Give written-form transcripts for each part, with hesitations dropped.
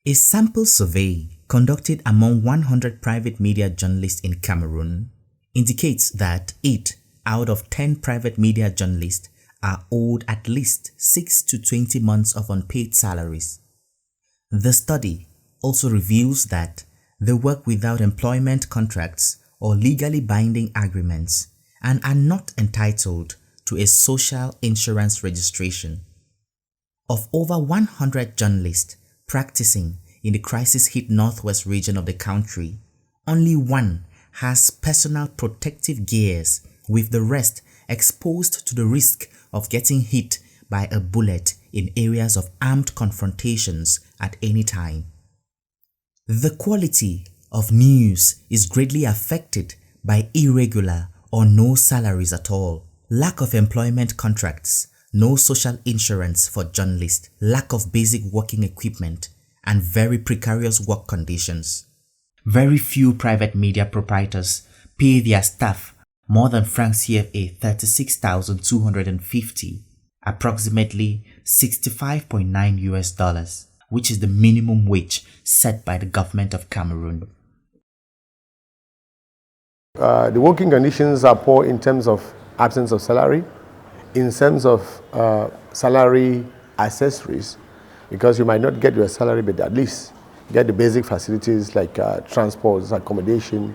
A sample survey conducted among 100 private media journalists in Cameroon indicates that 8 out of 10 private media journalists are owed at least 6 to 20 months of unpaid salaries. The study also reveals that they work without employment contracts or legally binding agreements and are not entitled to a social insurance registration. Of over 100 journalists practicing in the crisis-hit northwest region of the country, only one has personal protective gears, with the rest exposed to the risk of getting hit by a bullet in areas of armed confrontations at any time. The quality of news is greatly affected by irregular or no salaries at all, lack of employment contracts, no social insurance for journalists, lack of basic working equipment, and very precarious work conditions. Very few private media proprietors pay their staff more than franc CFA 36,250, approximately $65.9, which is the minimum wage set by the government of Cameroon. The working conditions are poor in terms of absence of salary, in terms of salary accessories, because you might not get your salary, but at least get the basic facilities like transport, accommodation,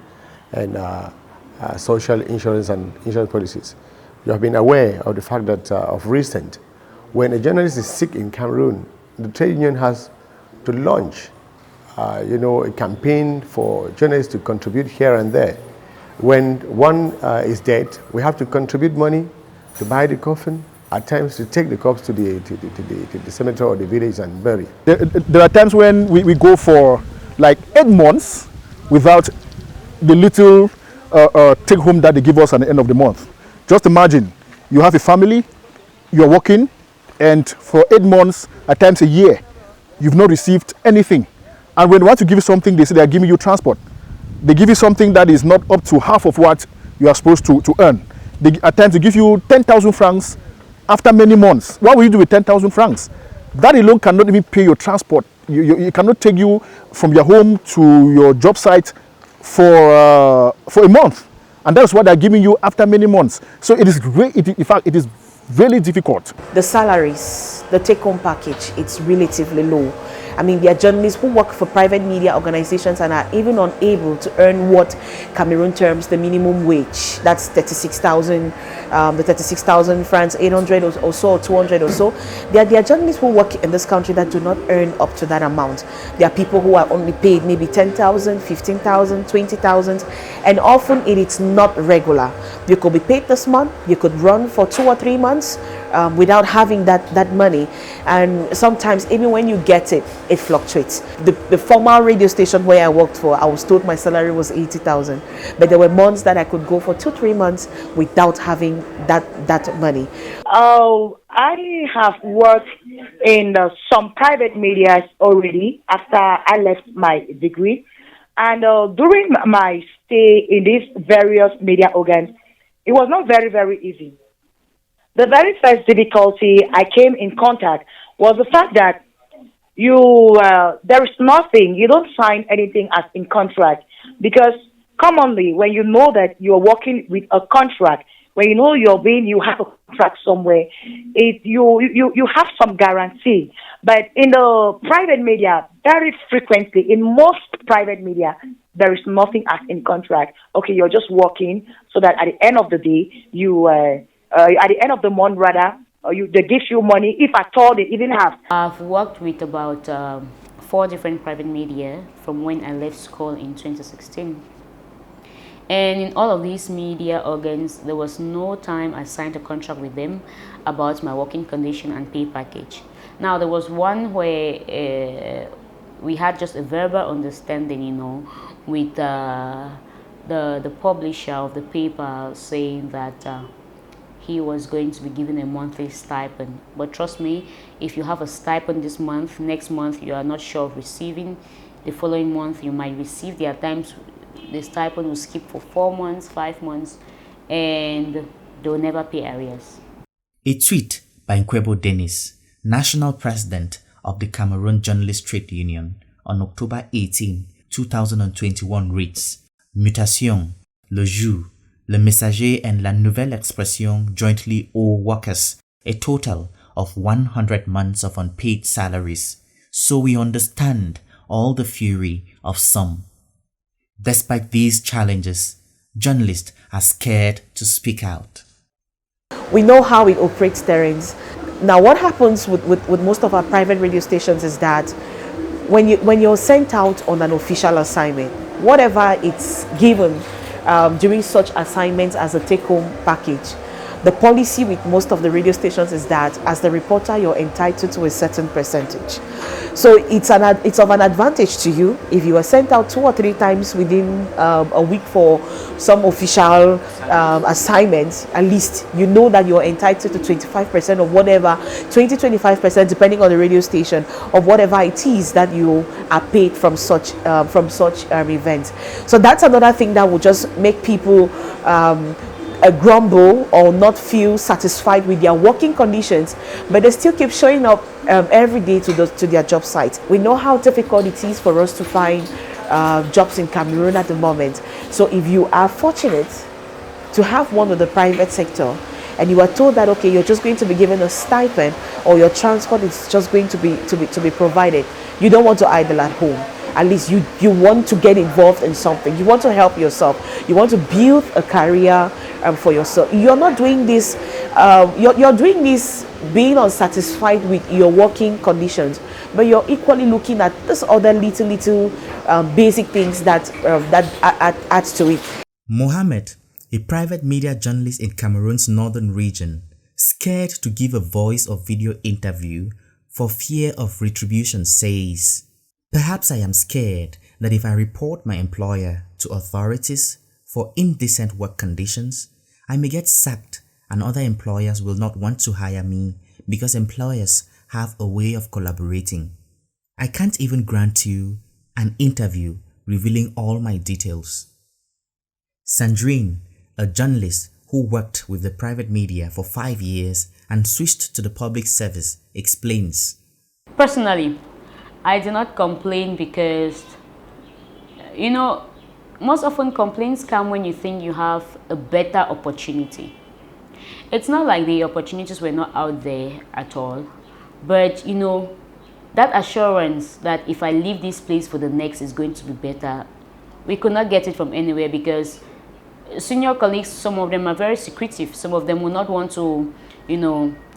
and social insurance and insurance policies. You have been aware of the fact that of recent, when a journalist is sick in Cameroon, the trade union has to launch a campaign for journalists to contribute here and there. When one is dead, we have to contribute money to buy the coffin, at times to take the corpse to the cemetery or the village and bury. There are times when we go for like 8 months without the little take home that they give us at the end of the month. Just imagine, you have a family, you're working, and for 8 months, at times a year, you've not received anything. And when they want to give you something, they say they are giving you transport. They give you something that is not up to half of what you are supposed to earn. They at times they give you 10,000 francs after many months. What will you do with 10,000 francs? That alone cannot even pay your transport. It cannot take you from your home to your job site for a month. And that's what they're giving you after many months. So it is in fact, it is really difficult. The salaries, the take-home package, it's relatively low. I mean, there are journalists who work for private media organizations and are even unable to earn what Cameroon terms the minimum wage. That's 36,000, the 36,000 francs, 800 or so, or 200 or so. There are journalists who work in this country that do not earn up to that amount. There are people who are only paid maybe 10,000, 15,000, 20,000, and often it is not regular. You could be paid this month, you could run for 2 or 3 months without having that money, and sometimes even when you get it, it fluctuates. The former radio station where I worked for, I was told my salary was 80,000, but there were months that I could go for 2-3 months without having that money. I have worked in some private media already after I left my degree, and during my stay in these various media organs, it was not very easy. The very first difficulty I came in contact was the fact that there is nothing, you don't sign anything as in contract, because commonly when you know that you're working with a contract, when you know you have a contract somewhere, you have some guarantee. But in the private media, very frequently, in most private media, there is nothing as in contract. Okay, you're just working so that at the end of the day, at the end of the month, rather, they give you money, if at all they even have. I've worked with about 4 different private media from when I left school in 2016. And in all of these media organs, there was no time I signed a contract with them about my working condition and pay package. Now, there was one where we had just a verbal understanding, with the publisher of the paper saying that he was going to be given a monthly stipend. But trust me, if you have a stipend this month, next month you are not sure of receiving, the following month you might receive. There are times the stipend will skip for 4 months, 5 months, and they will never pay arrears. A tweet by Nkwebo Dennis, national president of the Cameroon Journalist Trade Union, on October 18, 2021 reads, Mutation, Le Jour, Le Messager and La Nouvelle Expression jointly owe workers a total of 100 months of unpaid salaries, so we understand all the fury of some. Despite these challenges, journalists are scared to speak out. We know how it operates terrains. Now, what happens with most of our private radio stations is that when you're sent out on an official assignment, whatever it's given during such assignments as a take-home package, the policy with most of the radio stations is that as the reporter, you're entitled to a certain percentage. So it's of an advantage to you if you are sent out 2 or 3 times within a week for some official assignments. At least you know that you're entitled to 25% of whatever, 20-25% depending on the radio station, of whatever it is that you are paid from such events. So that's another thing that will just make people grumble or not feel satisfied with their working conditions, but they still keep showing up every day to their job site. We know how difficult it is for us to find jobs in Cameroon at the moment. So if you are fortunate to have one with the private sector and you are told that, okay, you're just going to be given a stipend or your transport is just going to be provided, you don't want to idle at home. At least you want to get involved in something. You want to help yourself. You want to build a career for yourself. You're not doing this. You're doing this being unsatisfied with your working conditions, but you're equally looking at this other little basic things that adds to it. Mohammed, a private media journalist in Cameroon's northern region, scared to give a voice or video interview for fear of retribution, says, "Perhaps I am scared that if I report my employer to authorities for indecent work conditions, I may get sacked and other employers will not want to hire me because employers have a way of collaborating. I can't even grant you an interview revealing all my details." Sandrine, a journalist who worked with the private media for 5 years and switched to the public service, explains. Personally, I do not complain because, most often complaints come when you think you have a better opportunity. It's not like the opportunities were not out there at all, but that assurance that if I leave this place for the next is going to be better, we could not get it from anywhere because senior colleagues, some of them are very secretive. Some of them will not want to,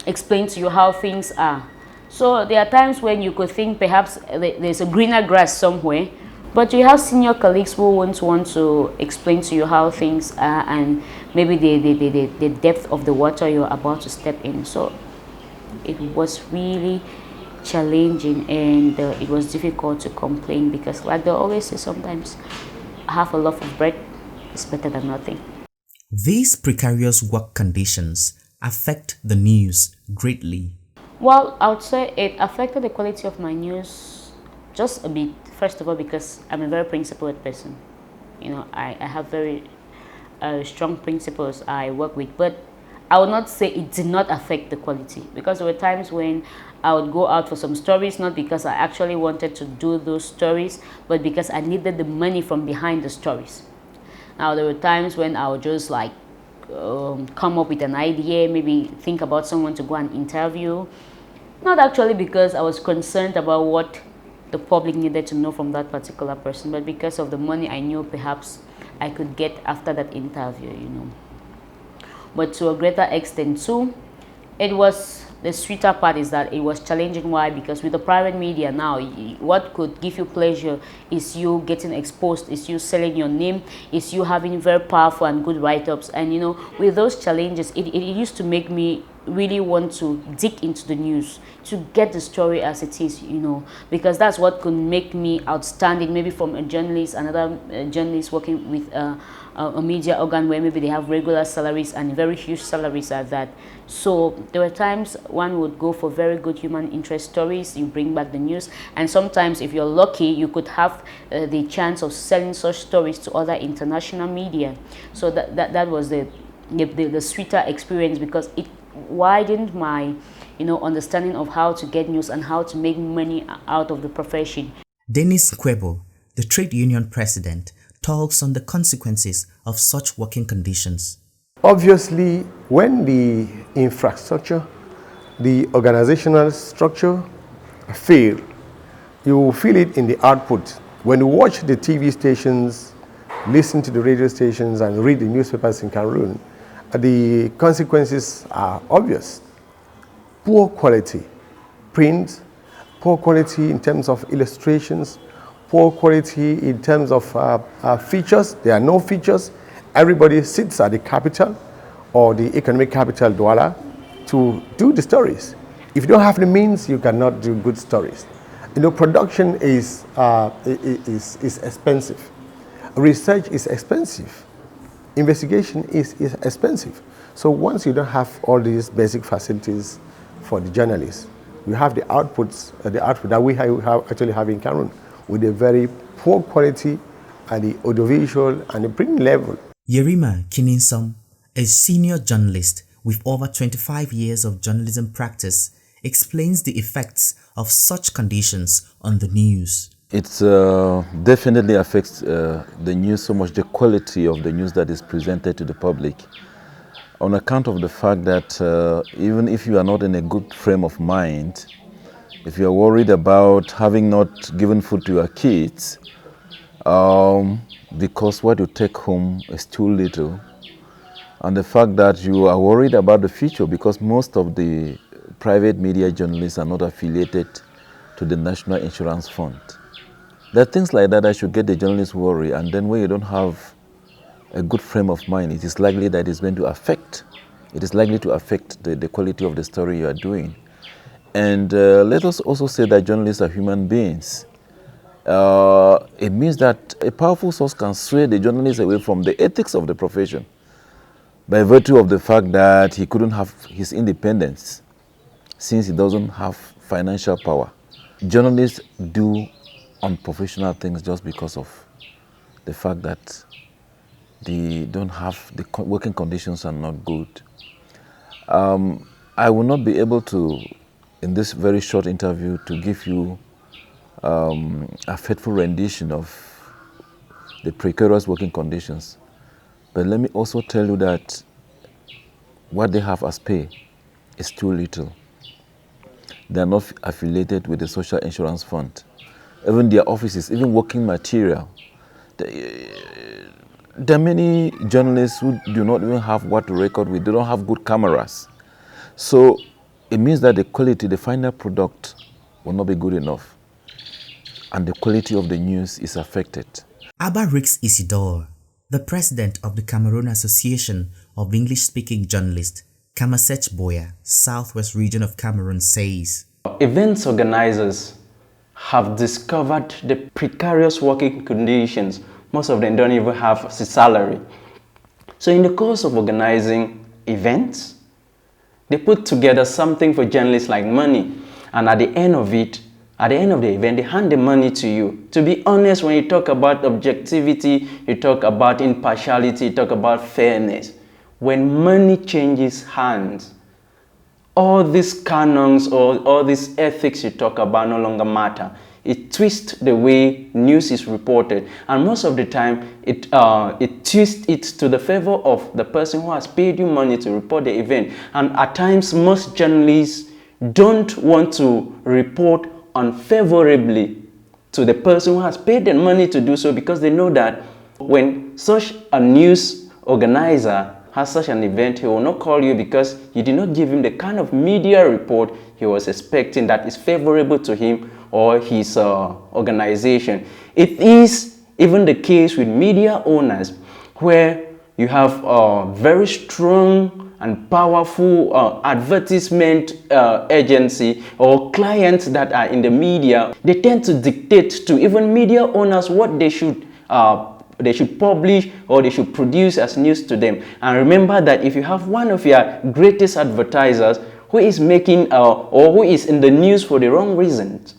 explain to you how things are. So there are times when you could think perhaps there's a greener grass somewhere, but you have senior colleagues who won't want to explain to you how things are and maybe the depth of the water you're about to step in. So it was really challenging and it was difficult to complain because, like they always say, sometimes half a loaf of bread is better than nothing. These precarious work conditions affect the news greatly. Well, I would say it affected the quality of my news just a bit. First of all, because I'm a very principled person. I have very strong principles I work with, but I would not say it did not affect the quality because there were times when I would go out for some stories, not because I actually wanted to do those stories, but because I needed the money from behind the stories. Now, there were times when I would just come up with an idea, maybe think about someone to go and interview, not actually because I was concerned about what the public needed to know from that particular person, but because of the money I knew perhaps I could get after that interview, But to a greater extent too, the sweeter part is that it was challenging. Why? Because with the private media now, what could give you pleasure is you getting exposed, is you selling your name, is you having very powerful and good write-ups. And with those challenges, it used to make me really want to dig into the news to get the story as it is, because that's what could make me outstanding, maybe from a journalist, another journalist working with a media organ where maybe they have regular salaries and very huge salaries at that. So there were times one would go for very good human interest stories, you bring back the news, and sometimes if you're lucky you could have the chance of selling such stories to other international media. So that was the sweeter experience because it widened my understanding of how to get news and how to make money out of the profession. Dennis Kwebo, the trade union president, talks on the consequences of such working conditions. Obviously, when the infrastructure, the organizational structure fail, you will feel it in the output. When you watch the TV stations, listen to the radio stations, and read the newspapers in Cameroon, the consequences are obvious. Poor quality print, poor quality in terms of illustrations, poor quality in terms of features. There are no features. Everybody sits at the capital or the economic capital, Douala, to do the stories. If you don't have the means, you cannot do good stories. You know, production is expensive. Research is expensive. Investigation is expensive. So once you don't have all these basic facilities for the journalists, you have the output that we actually have in Cameroon with a very poor quality at the audiovisual and the print level. Yerima Kininsom, a senior journalist with over 25 years of journalism practice, explains the effects of such conditions on the news. It definitely affects the news so much, the quality of the news that is presented to the public, on account of the fact that even if you are not in a good frame of mind, if you are worried about having not given food to your kids, because what you take home is too little, and the fact that you are worried about the future because most of the private media journalists are not affiliated to the National Insurance Fund. There are things like that should get the journalists worried, and then when you don't have a good frame of mind, it is likely that it's going to affect. It is likely to affect the quality of the story you are doing. And let us also say that journalists are human beings. It means that a powerful source can sway the journalist away from the ethics of the profession by virtue of the fact that he couldn't have his independence since he doesn't have financial power. Journalists do unprofessional things just because of the fact that they don't have, the working conditions are not good. I will not be able to, in this very short interview, to give you a faithful rendition of the precarious working conditions. But let me also tell you that what they have as pay is too little. They are not affiliated with the Social Insurance Fund. Even their offices, even working material. There are many journalists who do not even have what to record with. They don't have good cameras. So it means that the quality, the final product will not be good enough. And the quality of the news is affected. Abba Rix Isidore, the president of the Cameroon Association of English-Speaking Journalists, Kamasech Boya, Southwest Region of Cameroon, says, events organizers have discovered the precarious working conditions. Most of them don't even have a salary. So in the course of organizing events, they put together something for journalists like money. And at the end of it, at the end of the event, they hand the money to you. To be honest, when you talk about objectivity, you talk about impartiality, you talk about fairness. When money changes hands, all these canons or all these ethics you talk about no longer matter. It twists the way news is reported, and most of the time it twists it to the favor of the person who has paid you money to report the event. And at times most journalists don't want to report unfavorably to the person who has paid them money to do so, because they know that when such a news organizer has such an event, he will not call you because you did not give him the kind of media report he was expecting that is favorable to him or his organization. It is even the case with media owners, where you have a very strong and powerful advertisement agency or clients that are in the media. They tend to dictate to even media owners what they should publish or they should produce as news to them. And remember that if you have one of your greatest advertisers who is making or who is in the news for the wrong reasons,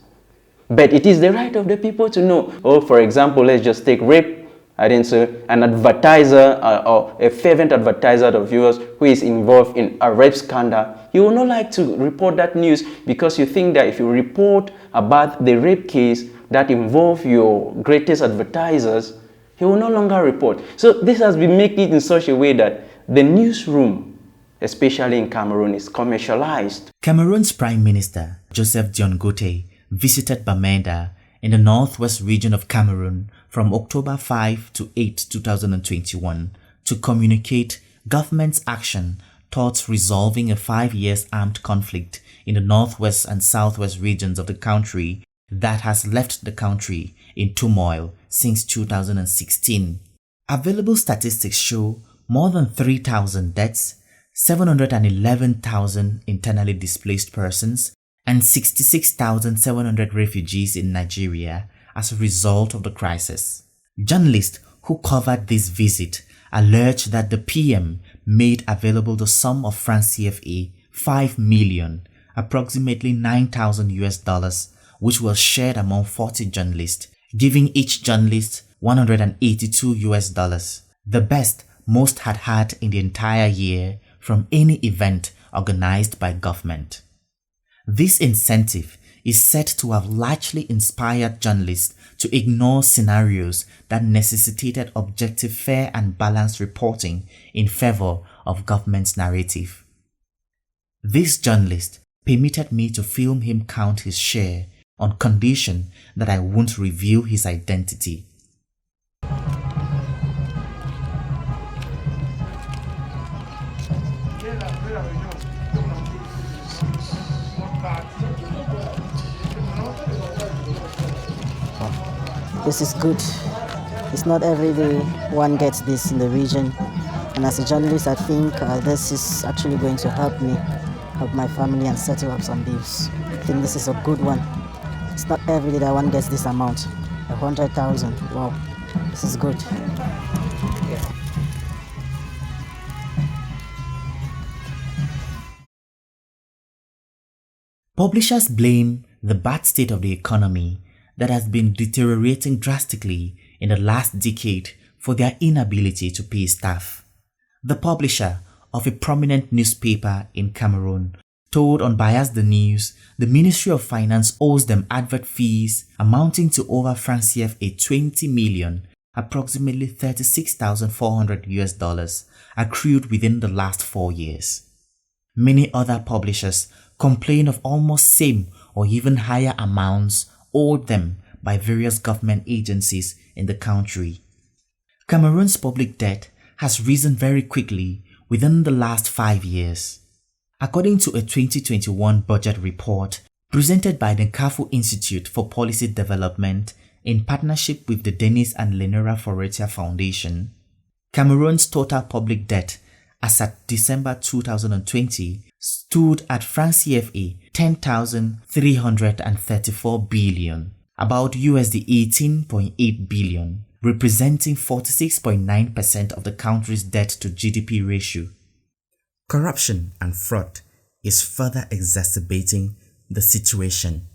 but it is the right of the people to know. Or for example, let's just take rape. An advertiser or a fervent advertiser of yours who is involved in a rape scandal, you will not like to report that news because you think that if you report about the rape case, that involve your greatest advertisers, he will no longer report. So this has been making it in such a way that the newsroom, especially in Cameroon, is commercialized. Cameroon's Prime Minister, Joseph Dion-Gote, visited Bamenda in the northwest region of Cameroon from October 5 to 8, 2021 to communicate government's action towards resolving a 5-year armed conflict in the northwest and southwest regions of the country that has left the country in turmoil since 2016. Available statistics show more than 3,000 deaths, 711,000 internally displaced persons, and 66,700 refugees in Nigeria as a result of the crisis. Journalists who covered this visit alleged that the PM made available the sum of francs CFA 5 million, approximately $9,000, which was shared among 40 journalists, giving each journalist $182, the best most had in the entire year from any event organized by government. This incentive is said to have largely inspired journalists to ignore scenarios that necessitated objective, fair and balanced reporting in favor of government's narrative. This journalist permitted me to film him count his share on condition that I won't reveal his identity. This is good. It's not every day one gets this in the region, and as a journalist I think this is actually going to help me, help my family and settle up some bills. I think this is a good one. It's not every day that one gets this amount, 100,000. Wow, this is good. Publishers blame the bad state of the economy that has been deteriorating drastically in the last decade for their inability to pay staff. The publisher of a prominent newspaper in Cameroon told Unbiased the News the Ministry of Finance owes them advert fees amounting to over francs CFA 20 million, approximately $36,400 accrued within the last 4 years. Many other publishers complain of almost same or even higher amounts owed them by various government agencies in the country. Cameroon's public debt has risen very quickly within the last 5 years. According to a 2021 budget report presented by the Nkafu Institute for Policy Development in partnership with the Denis and Lenora Foretia Foundation, Cameroon's total public debt as at December 2020 stood at francs CFA 10,334 billion, about USD 18.8 billion, representing 46.9% of the country's debt to GDP ratio. Corruption and fraud is further exacerbating the situation.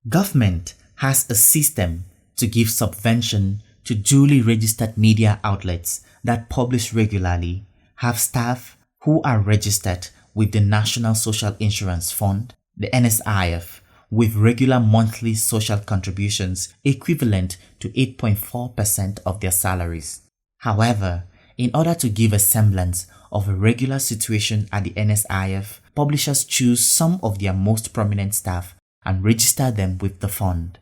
Government has a system to give subvention to duly registered media outlets that publish regularly, have staff who are registered with the National Social Insurance Fund, the NSIF, with regular monthly social contributions equivalent to 8.4% of their salaries. However, in order to give a semblance of a regular situation at the NSIF, publishers choose some of their most prominent staff and register them with the fund.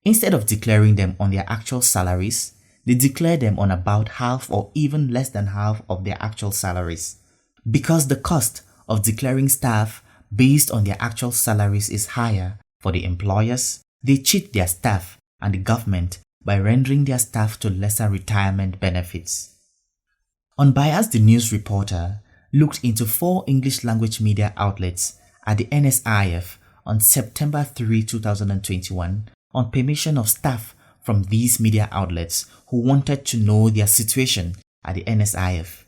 Instead of declaring them on their actual salaries, they declare them on about half or even less than half of their actual salaries. Because the cost of declaring staff based on their actual salaries is higher for the employers, they cheat their staff and the government by rendering their staff to lesser retirement benefits. Unbiased the News reporter looked into 4 English language media outlets at the NSIF on September 3, 2021 on permission of staff from these media outlets who wanted to know their situation at the NSIF.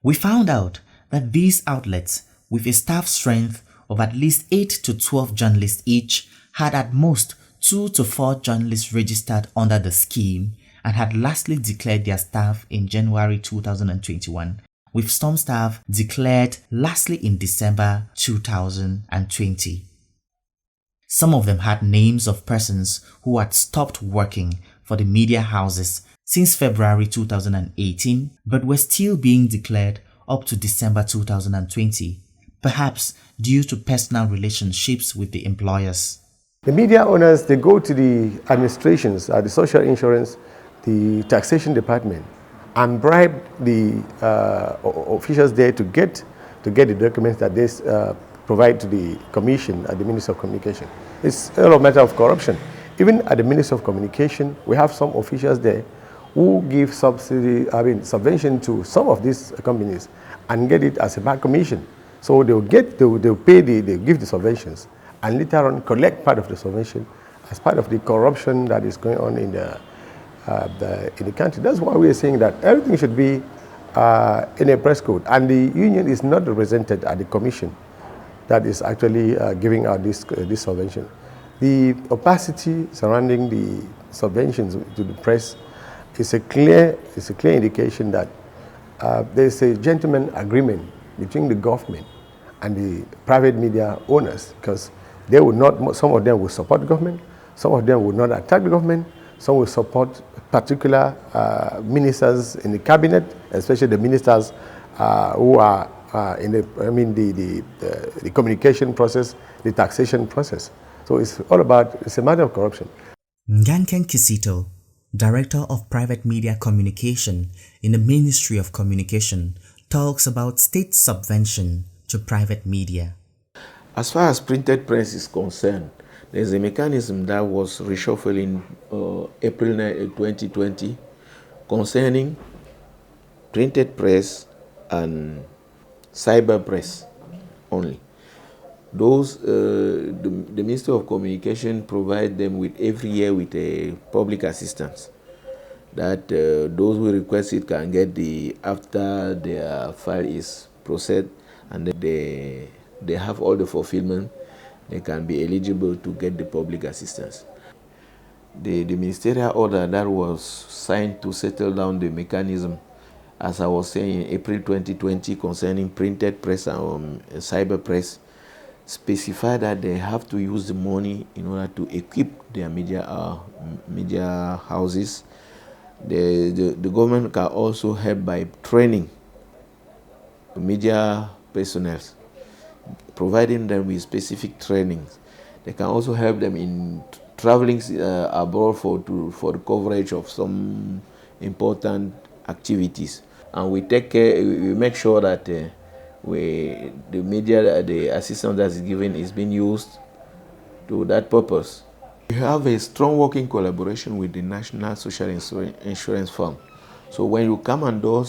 We found out that these outlets, with a staff strength of at least 8 to 12 journalists each, had at most 2 to 4 journalists registered under the scheme and had lastly declared their staff in January 2021, with some staff declared lastly in December 2020. Some of them had names of persons who had stopped working for the media houses since February 2018 but were still being declared up to December 2020, perhaps due to personal relationships with the employers. The media owners, they go to the administrations, the social insurance, the taxation department, and bribe the officials there to get the documents that they provide to the commission at the Ministry of Communication. It's a matter of corruption. Even at the Ministry of Communication, we have some officials there who give subvention to some of these companies and get it as a back commission. So they'll give the subventions and later on collect part of the subvention as part of the corruption that is going on in the country. That's why we're saying that everything should be in a press code, and the union is not represented at the commission that is actually giving out this subvention. The opacity surrounding the subventions to the press is a clear indication that there's a gentleman agreement between the government and the private media owners, because they would not, some of them will support government, some of them will not attack the government, some will support particular ministers in the cabinet, especially the ministers who are in the communication process, the taxation process. So it's a matter of corruption. Nganken Kisito, Director of Private Media Communication in the Ministry of Communication, talks about state subvention to private media. As far as printed press is concerned, there's a mechanism that was reshuffled in April 2020 concerning printed press and cyber press only. Those, the Ministry of Communication provide them with every year with a public assistance that those who request it can get after their file is processed and then they have all the fulfillment, they can be eligible to get the public assistance. The ministerial order that was signed to settle down the mechanism, as I was saying, in April 2020 concerning printed press and cyber press, specify that they have to use the money in order to equip their media houses. The government can also help by training media personnel, providing them with specific trainings. They can also help them in traveling abroad for the coverage of some important activities. And we take care, we make sure that the media, the assistance that is given is being used to that purpose. We have a strong working collaboration with the National Social Insurance Fund. So when you come and do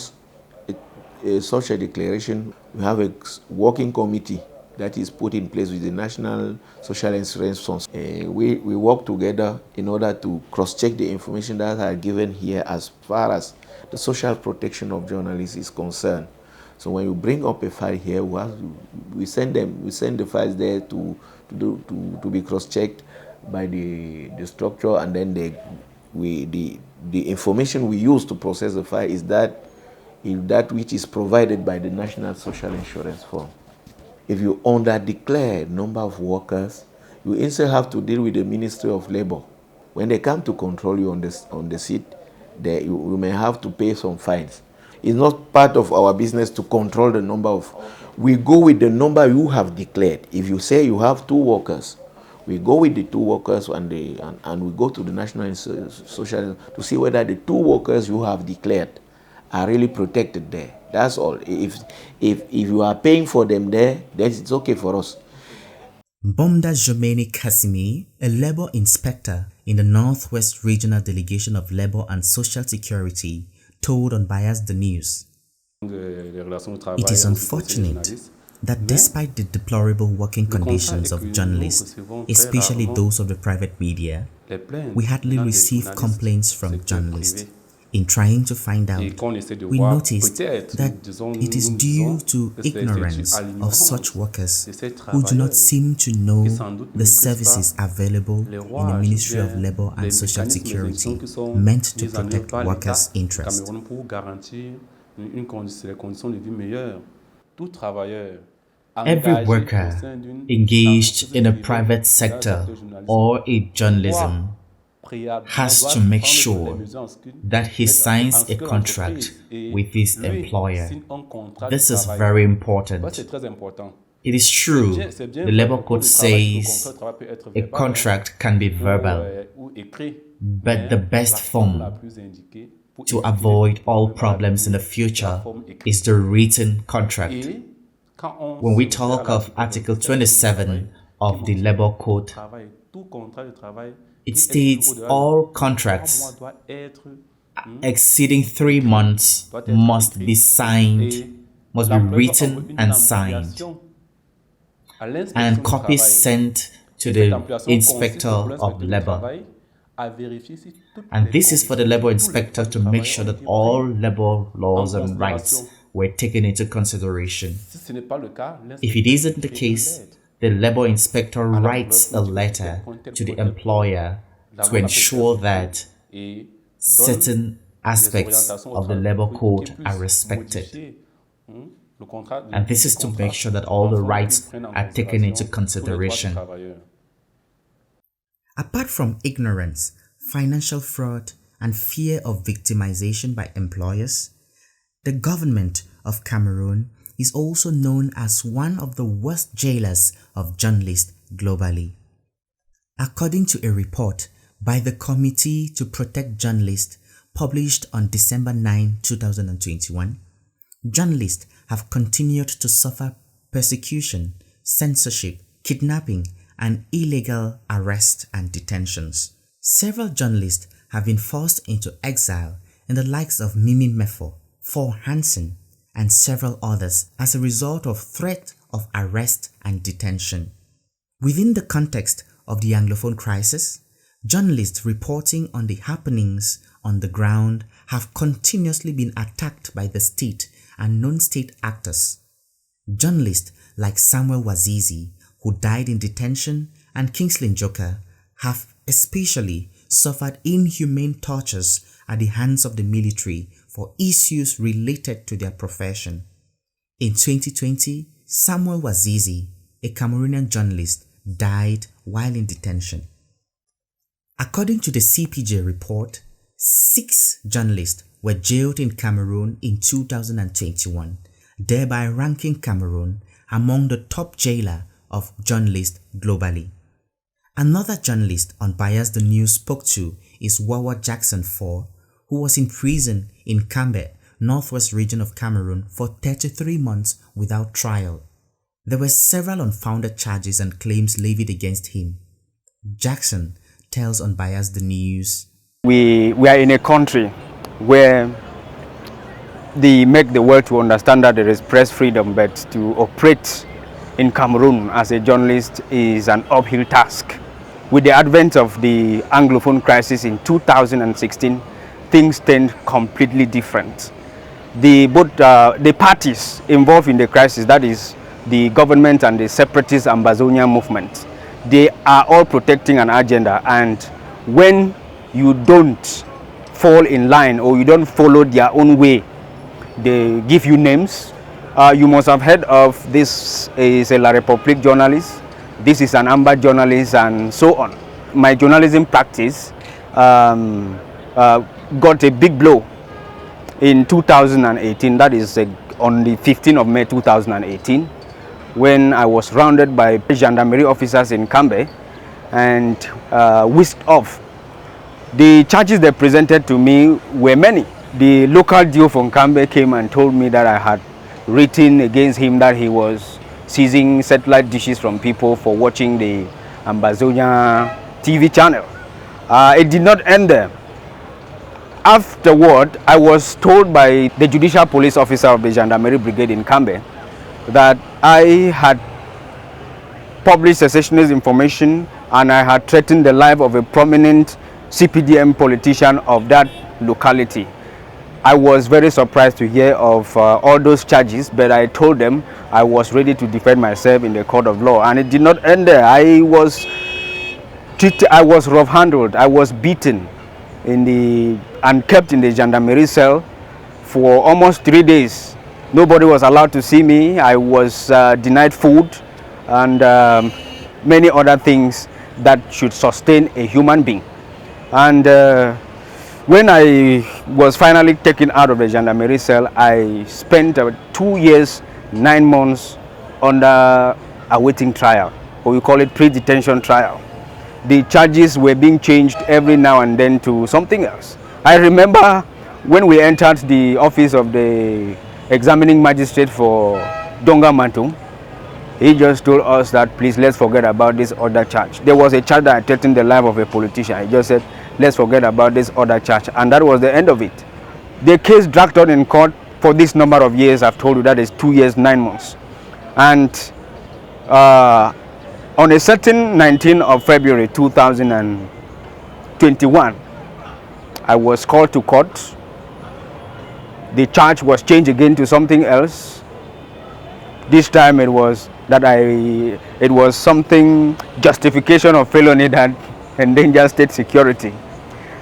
such a declaration, we have a working committee that is put in place with the National Social Insurance Fund. We work together in order to cross-check the information that are given here as far as the social protection of journalists is concerned. So when you bring up a file here, we send the files there to be cross-checked by the structure, and then the information we use to process the file is that which is provided by the National Social Insurance Fund. If you under-declare number of workers, you instead have to deal with the Ministry of Labor. When they come to control you on the seat, you may have to pay some fines. It's not part of our business to control the number of. We go with the number you have declared. If you say you have 2 workers, we go with the 2 workers and we go to the National Social to see whether the 2 workers you have declared are really protected there. That's all. If you are paying for them there, then it's okay for us. Bamenda Jomeni Kassimi, a labor inspector in the Northwest Regional Delegation of Labor and Social Security, told Unbiased the News. It is unfortunate that despite the deplorable working conditions of journalists, especially those of the private media, we hardly receive complaints from journalists. In trying to find out, we noticed that it is due to ignorance of such workers who do not seem to know the services available in the Ministry of Labor and Social Security meant to protect workers' interests. Tout travailleur Every worker engaged in a private sector or a journalism has to make sure that he signs a contract with his employer. This is very important. It is true, the Labour Code says a contract can be verbal, but the best form to avoid all problems in the future is the written contract. When we talk of Article 27 of the Labour Code, it states all contracts exceeding 3 months must be signed, must be written and signed, and copies sent to the Inspector of Labour. And this is for the Labour Inspector to make sure that all labour laws and rights were taken into consideration. If it isn't the case, the Labour Inspector writes a letter to the employer to ensure that certain aspects of the Labour Code are respected. And this is to make sure that all the rights are taken into consideration. Apart from ignorance, financial fraud, and fear of victimization by employers, the government of Cameroon is also known as one of the worst jailers of journalists globally. According to a report by the Committee to Protect Journalists published on December 9, 2021, journalists have continued to suffer persecution, censorship, kidnapping, and illegal arrests and detentions. Several journalists have been forced into exile in the likes of Mimi Mefo, For Hansen, and several others as a result of threat of arrest and detention. Within the context of the Anglophone crisis, journalists reporting on the happenings on the ground have continuously been attacked by the state and non-state actors. Journalists like Samuel Wazizi, who died in detention, and Kingsley Njoka have especially suffered inhumane tortures at the hands of the military for issues related to their profession. In 2020, Samuel Wazizi, a Cameroonian journalist, died while in detention. According to the CPJ report, 6 journalists were jailed in Cameroon in 2021, thereby ranking Cameroon among the top jailer of journalists globally. Another journalist Unbiased the News spoke to is Wawa Jackson IV, who was in prison in Cambe, northwest region of Cameroon, for 33 months without trial. There were several unfounded charges and claims levied against him. Jackson tells Unbiased the News, We are in a country where they make the world to understand that there is press freedom, but to operate in Cameroon as a journalist is an uphill task. With the advent of the Anglophone crisis in 2016, things turned completely different. Both the parties involved in the crisis, that is the government and the separatist Ambazonia movement, they are all protecting an agenda, and when you don't fall in line or you don't follow their own way, they give you names. You must have heard of this is a La République journalist, this is an Amber journalist, and so on. My journalism practice got a big blow in 2018, that is on the 15th of May 2018, when I was rounded by gendarmerie officers in Cambe and whisked off. The charges they presented to me were many. The local DO from Cambe came and told me that I had written against him that he was seizing satellite dishes from people for watching the Ambazonia TV channel. It did not end there. Afterward, I was told by the judicial police officer of the Gendarmerie Brigade in Cambe that I had published sensationalist information and I had threatened the life of a prominent CPDM politician of that locality. I was very surprised to hear of all those charges, but I told them I was ready to defend myself in the court of law, and it did not end there. I was rough handled, I was beaten and kept in the gendarmerie cell for almost 3 days Nobody was allowed to see me. I was denied food and many other things that should sustain a human being. And when I was finally taken out of the gendarmerie cell, I spent 2 years, 9 months under awaiting trial, or we call it pre-detention trial. The charges were being changed every now and then to something else. I remember when we entered the office of the examining magistrate for Donga Mantum, he just told us that please let's forget about this other charge. There was a charge that threatened the life of a politician. He just said let's forget about this other charge, and that was the end of it. The case dragged on in court for this number of years. I've told you that is 2 years, 9 months. And on a certain 19th of February 2021, I was called to court. The charge was changed again to something else. This time it was that it was something justification of felony that endangers state security.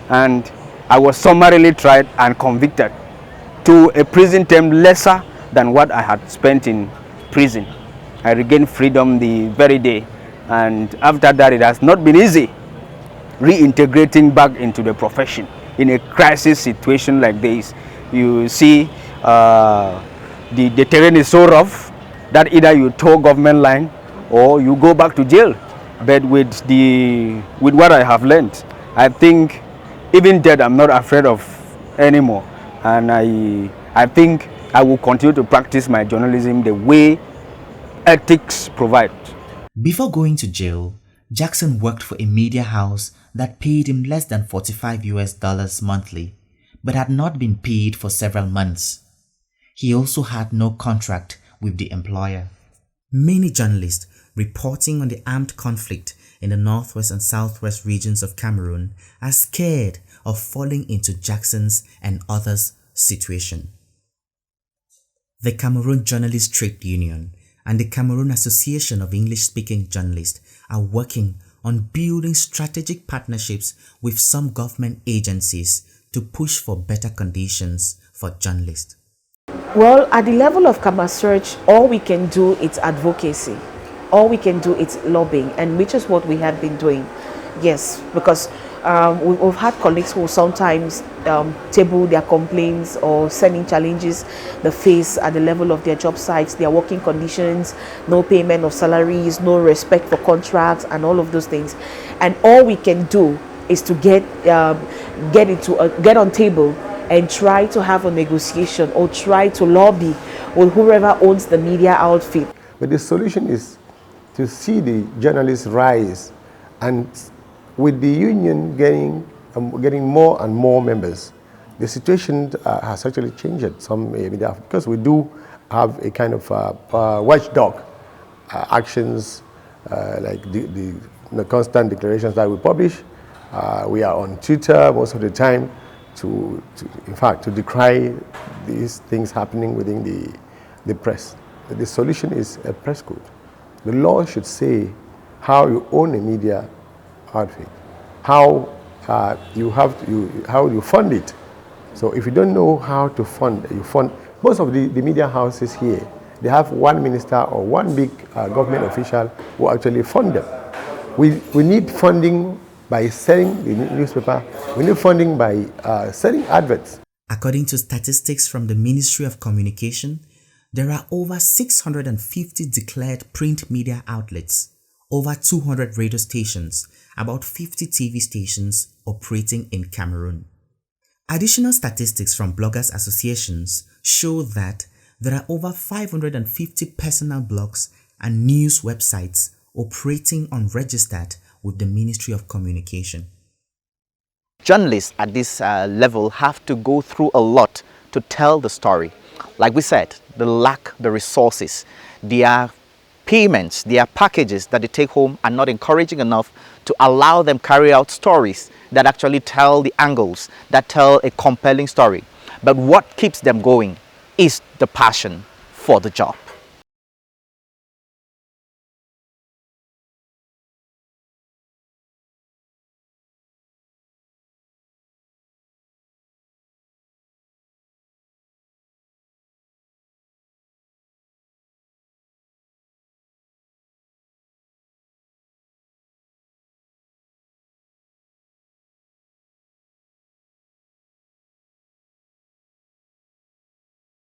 And I was summarily tried and convicted to a prison term lesser than what I had spent in prison. I regained freedom the very day, and after that it has not been easy reintegrating back into the profession in a crisis situation like this. You see the terrain is so rough that either you toe government line or you go back to jail. But with what I have learned, I think even death I'm not afraid of anymore, and I think I will continue to practice my journalism the way ethics provide. Before going to jail, Jackson worked for a media house that paid him less than $45 monthly, but had not been paid for several months. He also had no contract with the employer. Many journalists reporting on the armed conflict in the northwest and southwest regions of Cameroon are scared of falling into Jackson's and others' situation. The Cameroon Journalists Trade Union and the Cameroon Association of English-Speaking Journalists are working on building strategic partnerships with some government agencies to push for better conditions for journalists. Well, at the level of Search, all we can do is advocacy. All we can do is lobbying, and which is what we have been doing. Yes, because we've had colleagues who sometimes table their complaints or sending challenges they face at the level of their job sites, their working conditions, no payment of salaries, no respect for contracts, and all of those things. And all we can do is to get on table and try to have a negotiation or try to lobby with whoever owns the media outfit. But the solution is to see the journalists rise, and with the union getting more and more members, the situation has actually changed some media, because we do have a kind of watchdog actions, like the constant declarations that we publish. We are on Twitter most of the time to decry these things happening within the press. But the solution is a press code. The law should say how you own a media outfit, how you fund it. So if you don't know how to fund, most of the media houses here, they have one minister or one big government official who actually fund them. We need funding by selling the newspaper. We need funding by selling adverts. According to statistics from the Ministry of Communication, there are over 650 declared print media outlets, over 200 radio stations, about 50 TV stations operating in Cameroon. Additional statistics from bloggers associations show that there are over 550 personal blogs and news websites operating unregistered with the Ministry of Communication. Journalists at this level have to go through a lot to tell the story. Like we said, they lack the resources. Their payments, their packages that they take home are not encouraging enough to allow them carry out stories that actually tell the angles, that tell a compelling story. But what keeps them going is the passion for the job.